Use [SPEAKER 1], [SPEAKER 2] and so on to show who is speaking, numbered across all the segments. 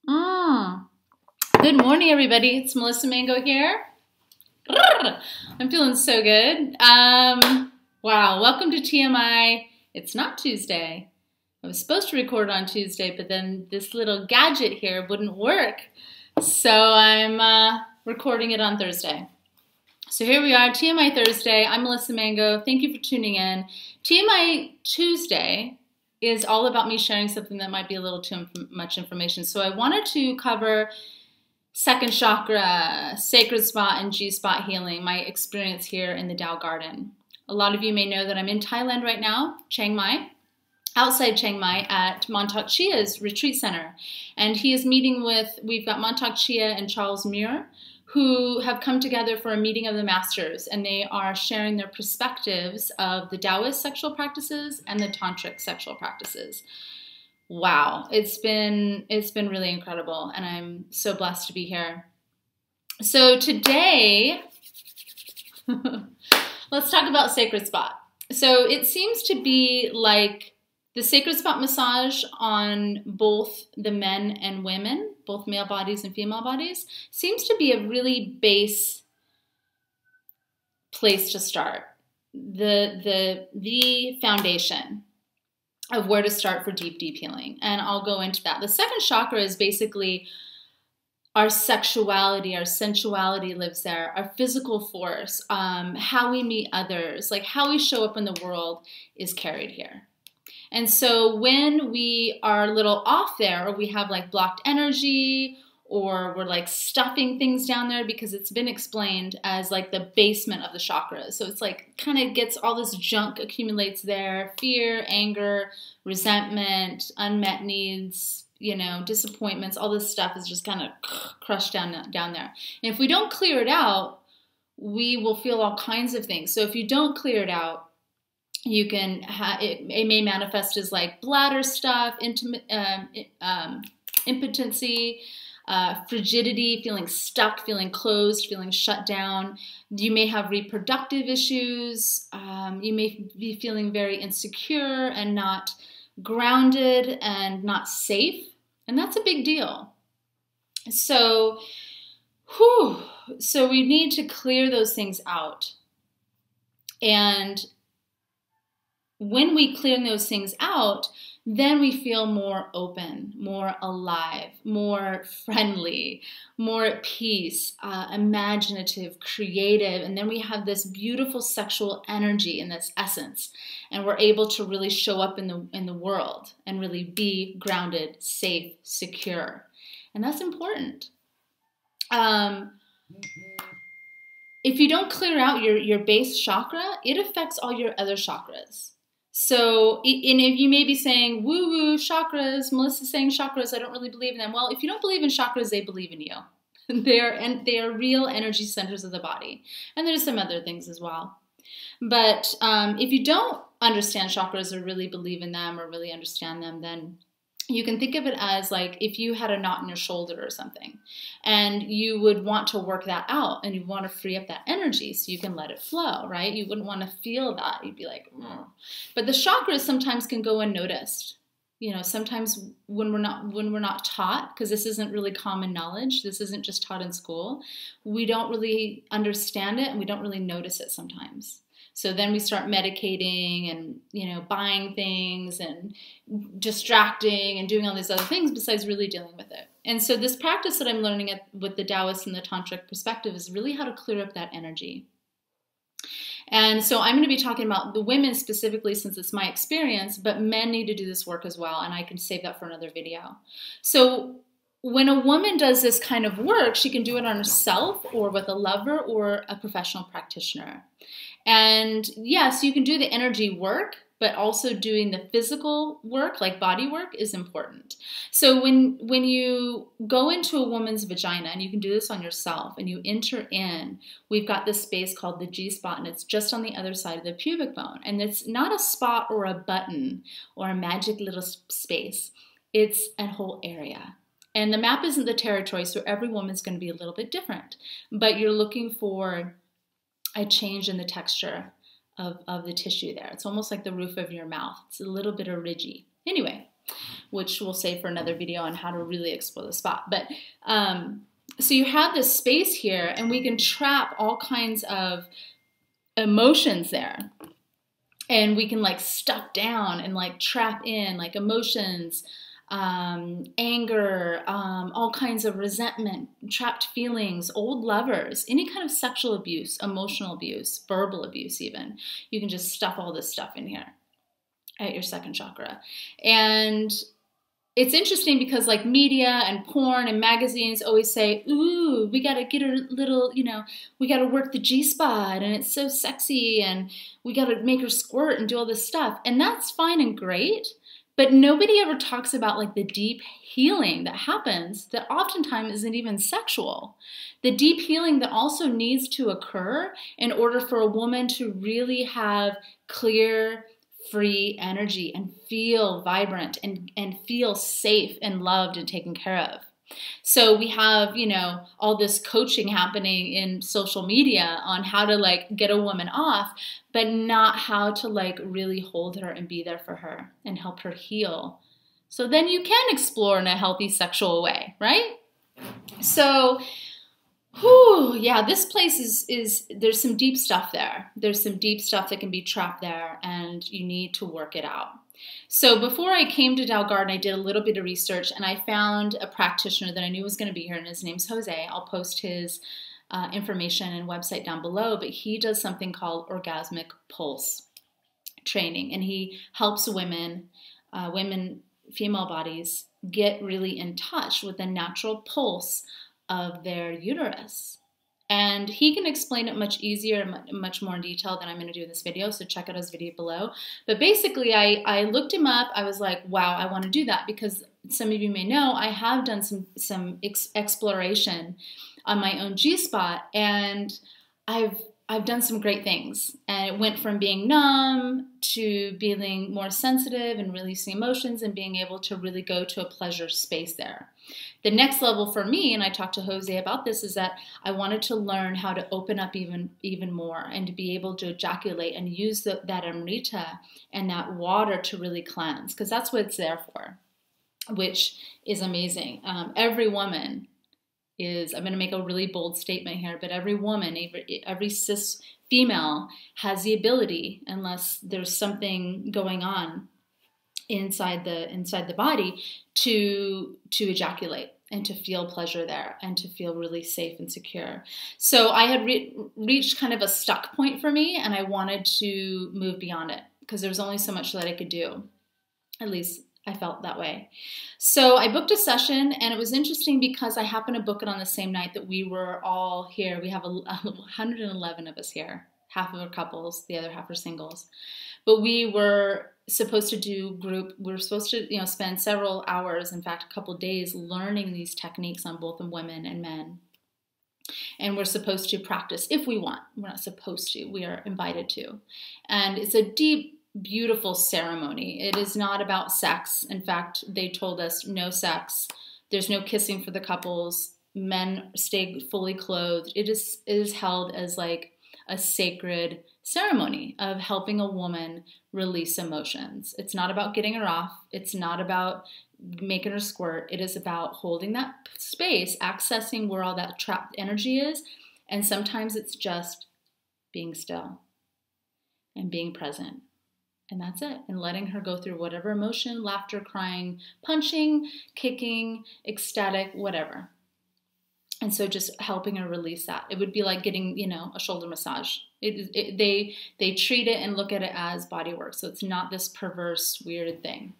[SPEAKER 1] Mm. Good morning, everybody. It's Melissa Mango here. I'm feeling so good. Wow, welcome to TMI. It's not Tuesday. I was supposed to record on Tuesday, but then this little gadget here wouldn't work. So I'm recording it on Thursday. So here we are, TMI Thursday. I'm Melissa Mango. Thank you for tuning in. TMI Tuesday is all about me sharing something that might be a little too much information. So I wanted to cover second chakra, sacred spot, and G-spot healing, my experience here in the Tao Garden. A lot of you may know that I'm in Thailand right now, Chiang Mai, outside Chiang Mai at Mantak Chia's retreat center. And he is meeting with, we've got Mantak Chia and Charles Muir, who have come together for a meeting of the masters, and they are sharing their perspectives of the Taoist sexual practices and the tantric sexual practices. Wow, it's been really incredible, and I'm so blessed to be here. So today, let's talk about sacred spot. So it seems to be like the sacred spot massage on both the men and women, both male bodies and female bodies, seems to be a really base place to start. The foundation of where to start for deep healing. And I'll go into that. The second chakra is basically our sexuality, our sensuality lives there, our physical force, how we meet others, like how we show up in the world is carried here. And so when we are a little off there, or we have like blocked energy, or we're like stuffing things down there, because it's been explained as like the basement of the chakras. So it's like kind of gets all this junk accumulates there, fear, anger, resentment, unmet needs, you know, disappointments, all this stuff is just kind of crushed down there. And if we don't clear it out, we will feel all kinds of things. So if you don't clear it out, you can it may manifest as like bladder stuff, impotency, frigidity, feeling stuck, feeling closed, feeling shut down. You may have reproductive issues. You may be feeling very insecure and not grounded and not safe. And that's a big deal. So, so we need to clear those things out. And when we clear those things out, then we feel more open, more alive, more friendly, more at peace, imaginative, creative. And then we have this beautiful sexual energy in this essence. And we're able to really show up in the world and really be grounded, safe, secure. And that's important. If you don't clear out your base chakra, it affects all your other chakras. So, and if you may be saying, woo-woo, chakras, Melissa's saying chakras, I don't really believe in them. Well, if you don't believe in chakras, they believe in you. They are real energy centers of the body. And there's some other things as well. But if you don't understand chakras or really believe in them or really understand them, then you can think of it as like if you had a knot in your shoulder or something, and you would want to work that out, and you want to free up that energy so you can let it flow, right? You wouldn't want to feel that. You'd be like, mm. But the chakras sometimes can go unnoticed. You know, sometimes when we're not taught, because this isn't really common knowledge, this isn't just taught in school, we don't really understand it and we don't really notice it sometimes. So then we start medicating and, you know, buying things and distracting and doing all these other things besides really dealing with it. And so this practice that I'm learning with the Taoist and the Tantric perspective is really how to clear up that energy. And so I'm going to be talking about the women specifically since it's my experience, but men need to do this work as well, and I can save that for another video. So when a woman does this kind of work, she can do it on herself or with a lover or a professional practitioner. And yes, you can do the energy work, but also doing the physical work, like body work, is important. So when you go into a woman's vagina, and you can do this on yourself, and you enter in, we've got this space called the G-spot, and it's just on the other side of the pubic bone. And it's not a spot or a button or a magic little space. It's a whole area. And the map isn't the territory, so every woman's going to be a little bit different. But you're looking for a change in the texture of the tissue there. It's almost like the roof of your mouth. It's a little bit ridgy. Anyway, which we'll save for another video on how to really explore the spot. But so you have this space here, and we can trap all kinds of emotions there. And we can like stuff down and like trap in like emotions, anger, all kinds of resentment, trapped feelings, old lovers, any kind of sexual abuse, emotional abuse, verbal abuse even. You can just stuff all this stuff in here at your second chakra. And it's interesting because like media and porn and magazines always say, ooh, we got to get a little, you know, we got to work the G-spot and it's so sexy and we got to make her squirt and do all this stuff. And that's fine and great, but nobody ever talks about like the deep healing that happens that oftentimes isn't even sexual. The deep healing that also needs to occur in order for a woman to really have clear, free energy and feel vibrant and feel safe and loved and taken care of. So we have, you know, all this coaching happening in social media on how to like get a woman off, but not how to like really hold her and be there for her and help her heal. So then you can explore in a healthy sexual way, right? So whew, yeah, this place is there's some deep stuff there. There's some deep stuff that can be trapped there, and you need to work it out. So before I came to Tao Garden, I did a little bit of research, and I found a practitioner that I knew was going to be here, and his name's Jose. I'll post his information and website down below, but he does something called orgasmic pulse training, and he helps women, female bodies, get really in touch with the natural pulse of their uterus. And he can explain it much easier and much more in detail than I'm going to do in this video, so check out his video below. But basically, I looked him up. I was like, wow, I want to do that, because some of you may know I have done some exploration on my own G-spot, and I've done some great things. And it went from being numb to being more sensitive and releasing emotions and being able to really go to a pleasure space there. The next level for me, and I talked to Jose about this, is that I wanted to learn how to open up even more and to be able to ejaculate and use that amrita and that water to really cleanse, because that's what it's there for, which is amazing. Every woman is, I'm going to make a really bold statement here, but every woman, every cis female has the ability, unless there's something going on inside the body, to ejaculate and to feel pleasure there and to feel really safe and secure. So I had reached kind of a stuck point for me, and I wanted to move beyond it because there was only so much that I could do. At least I felt that way. So I booked a session, and it was interesting because I happened to book it on the same night that we were all here. We have 111 of us here. Half of are couples, the other half are singles. But we were supposed to do group. We were supposed to, spend several hours, in fact, a couple days, learning these techniques on both women and men. And we're supposed to practice if we want. We're not supposed to. We are invited to. And it's a deep, beautiful ceremony. It is not about sex. In fact, they told us no sex. There's no kissing for the couples. Men stay fully clothed. It is held as like a sacred ceremony of helping a woman release emotions. It's not about getting her off. It's not about making her squirt. It is about holding that space, accessing where all that trapped energy is. And sometimes it's just being still and being present. And that's it. And letting her go through whatever emotion, laughter, crying, punching, kicking, ecstatic, whatever. And so just helping her release that. It would be like getting, a shoulder massage. They treat it and look at it as body work. So it's not this perverse, weird thing.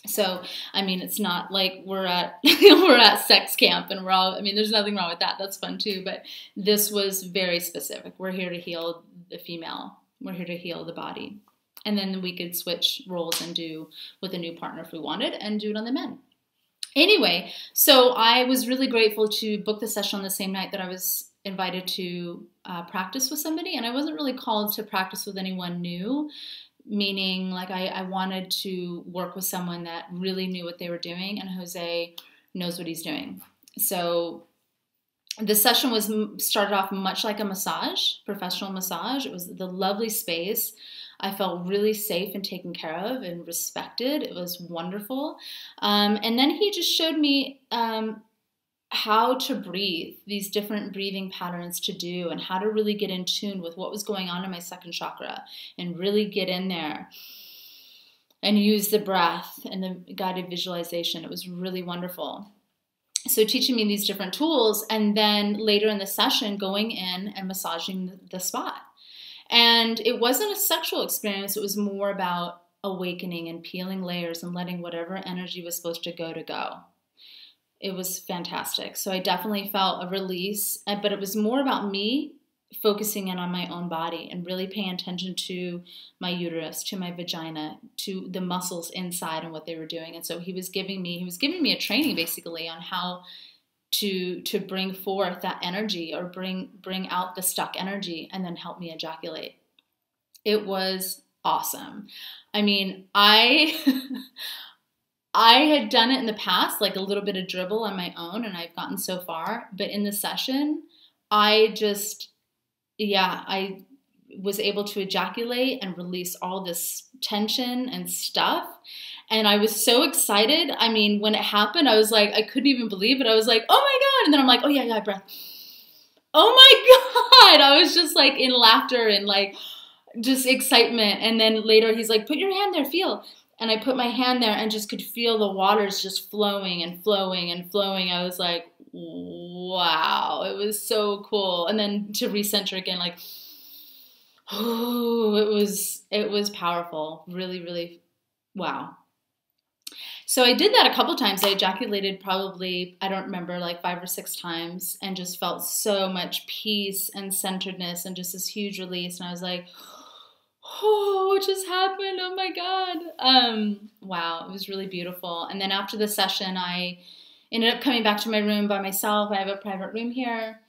[SPEAKER 1] So, it's not like we're at sex camp and we're all, there's nothing wrong with that. That's fun too. But this was very specific. We're here to heal the female. We're here to heal the body. And then we could switch roles and do with a new partner if we wanted, and do it on the men. Anyway, so I was really grateful to book the session on the same night that I was invited to practice with somebody. And I wasn't really called to practice with anyone new, meaning like I wanted to work with someone that really knew what they were doing, and Jose knows what he's doing. So the session started off much like a massage, professional massage. It was the lovely space. I felt really safe and taken care of and respected. It was wonderful. And then he just showed me how to breathe, these different breathing patterns to do, and how to really get in tune with what was going on in my second chakra and really get in there and use the breath and the guided visualization. It was really wonderful. So teaching me these different tools, and then later in the session going in and massaging the spot. And it wasn't a sexual experience. It was more about awakening and peeling layers and letting whatever energy was supposed to go. It was fantastic. So I definitely felt a release, but it was more about me focusing in on my own body and really paying attention to my uterus, to my vagina, to the muscles inside and what they were doing. And so he was giving me a training basically on how to bring forth that energy, or bring out the stuck energy, and then help me ejaculate. It was awesome. I mean, I had done it in the past, like a little bit of dribble on my own, and I've gotten so far. But in the session, I was able to ejaculate and release all this tension and stuff. And I was so excited. I mean, when it happened, I was like, I couldn't even believe it. I was like, oh my God. And then I'm like, oh yeah, breath. Oh my God. I was just like in laughter and like just excitement. And then later he's like, put your hand there, feel. And I put my hand there and just could feel the waters just flowing and flowing and flowing. I was like, wow, it was so cool. And then to recenter again, like, oh, it was powerful. Really, really, wow. So I did that a couple times. I ejaculated probably, I don't remember, like 5 or 6 times, and just felt so much peace and centeredness and just this huge release. And I was like, oh, what just happened? Oh my God. Wow, it was really beautiful. And then after the session, I ended up coming back to my room by myself. I have a private room here,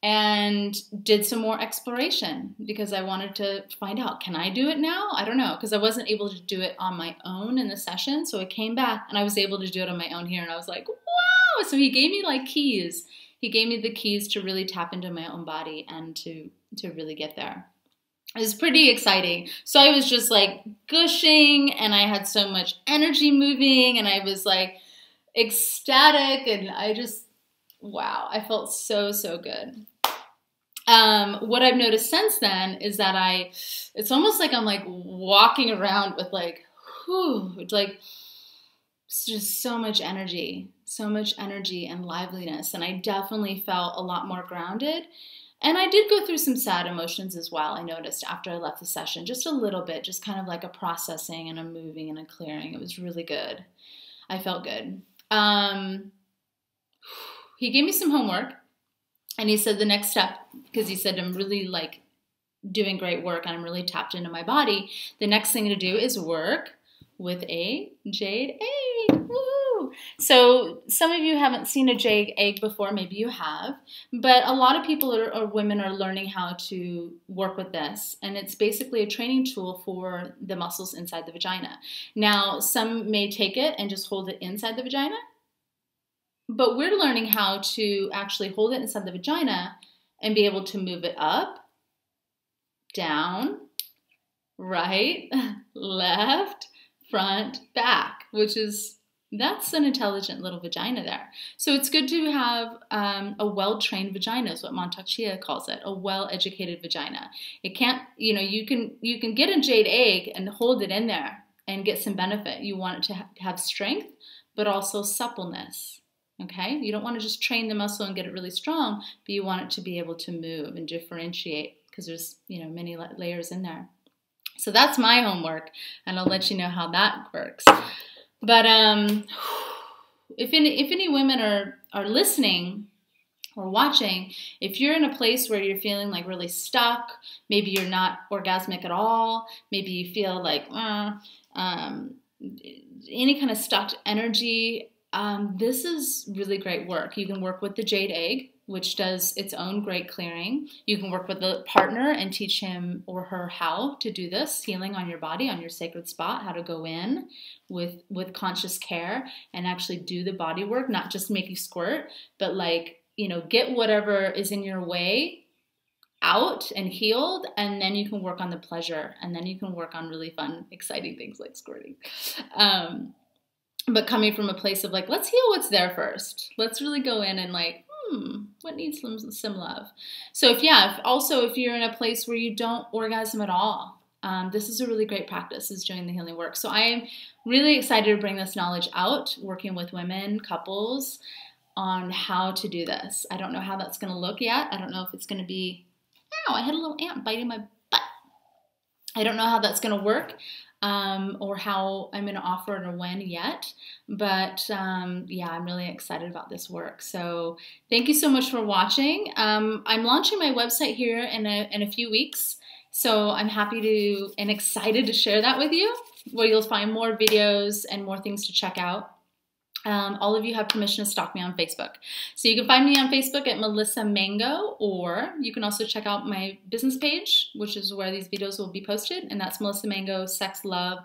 [SPEAKER 1] and did some more exploration because I wanted to find out, can I do it now? I don't know, because I wasn't able to do it on my own in the session. So I came back and I was able to do it on my own here, and I was like, wow. So he gave me like keys. He gave me the keys to really tap into my own body and to really get there. It was pretty exciting. So I was just like gushing, and I had so much energy moving, and I was like ecstatic, and I just, wow, I felt so, so good. What I've noticed since then is that it's almost like I'm like walking around with like, whew, it's like just so much energy and liveliness. And I definitely felt a lot more grounded. And I did go through some sad emotions as well, I noticed after I left the session, just a little bit, just kind of like a processing and a moving and a clearing. It was really good. I felt good. He gave me some homework, and he said the next step, because he said I'm really like doing great work and I'm really tapped into my body. The next thing to do is work with a jade egg. Woo! So some of you haven't seen a jade egg before, maybe you have, but a lot of people or women are learning how to work with this, and it's basically a training tool for the muscles inside the vagina. Now, some may take it and just hold it inside the vagina, but we're learning how to actually hold it inside the vagina and be able to move it up, down, right, left, front, back, that's an intelligent little vagina there. So it's good to have a well-trained vagina is what Mantak Chia calls it, a well-educated vagina. It can't, you can get a jade egg and hold it in there and get some benefit. You want it to have strength, but also suppleness. Okay, you don't want to just train the muscle and get it really strong, but you want it to be able to move and differentiate because there's, many layers in there. So that's my homework, and I'll let you know how that works. But if any women are listening or watching, if you're in a place where you're feeling like really stuck, maybe you're not orgasmic at all, maybe you feel like any kind of stuck energy, this is really great work. You can work with the jade egg, which does its own great clearing. You can work with a partner and teach him or her how to do this, healing on your body, on your sacred spot, how to go in with conscious care and actually do the body work, not just make you squirt, but like, get whatever is in your way out and healed, and then you can work on the pleasure, and then you can work on really fun, exciting things like squirting. But coming from a place of like, let's heal what's there first. Let's really go in and like, what needs some love? So if you're in a place where you don't orgasm at all, this is a really great practice, is doing the healing work. So I'm really excited to bring this knowledge out, working with women, couples, on how to do this. I don't know how that's going to look yet. I don't know if it's going to be, ow, I had a little ant biting my butt. I don't know how that's going to work. Or how I'm going to offer it or when yet. But yeah, I'm really excited about this work. So thank you so much for watching. I'm launching my website here in a few weeks. So I'm happy to and excited to share that with you, where you'll find more videos and more things to check out. All of you have permission to stalk me on Facebook. So you can find me on Facebook at Melissa Mango, or you can also check out my business page, which is where these videos will be posted, and that's Melissa Mango, Sex, Love,